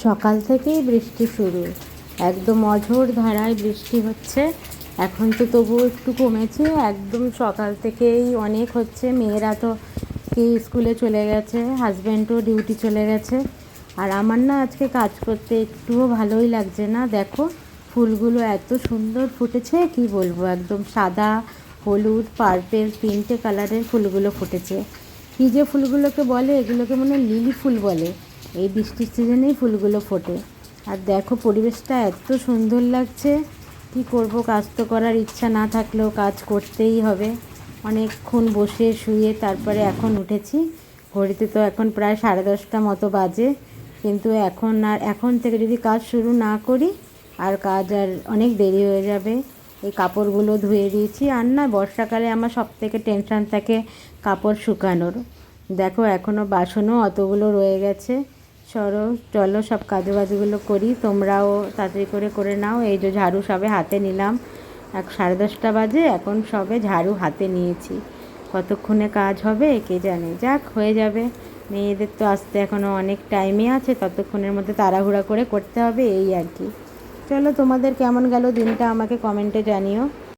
সকাল থেকেই বৃষ্টি শুরু, একদম অঝোর ধারায় বৃষ্টি হচ্ছে। এখন তো তবুও একটু কমেছে, একদম সকাল থেকেই অনেক হচ্ছে। মেয়েরা তো কি স্কুলে চলে গেছে, হাজব্যান্ডও ডিউটি চলে গেছে। আর আমার না আজকে কাজ করতে একটুও ভালোই লাগছে না। দেখো ফুলগুলো এত সুন্দর ফুটেছে, কি বলবো, একদম সাদা, হলুদ, পার্পেল, তিনটে কালারের ফুলগুলো ফুটেছে। কী যে ফুলগুলোকে বলে, এগুলোকে মনে হয় লিলি ফুল বলে। এই বৃষ্টির সিজনেই ফুলগুলো ফোটে। আর দেখো পরিবেশটা এত সুন্দর লাগছে। কি করব, কাজ তো করার ইচ্ছা না থাকলেও কাজ করতেই হবে। অনেকক্ষণ বসে শুয়ে তারপরে এখন উঠেছি। ঘড়িতে তো এখন প্রায় 10:30 মতো বাজে। কিন্তু এখন থেকে যদি কাজ শুরু না করি আর অনেক দেরি হয়ে যাবে। এই কাপড়গুলো ধুয়ে দিয়েছি। আর না, বর্ষাকালে আমার সবথেকে টেনশান থাকে কাপড় শুকানোর। দেখো এখনও বাসনও অতগুলো রয়ে গেছে। চলো সব কাজবাজগুলো করি, তোমরাও তাড়াতাড়ি করে নাও। এই যে ঝাড়ু সবে হাতে নিলাম, 10:30 বাজে, এখন সবে ঝাড়ু হাতে নিয়েছি। কতক্ষণে কাজ হবে কে জানে, যাক হয়ে যাবে। মেয়েদের তো আসতে এখনও অনেক টাইমই আছে, ততক্ষণের মধ্যে তাড়াহুড়া করে করতে হবে, এই আর কি। চলো, তোমাদের কেমন গেল দিনটা আমাকে কমেন্টে জানিও।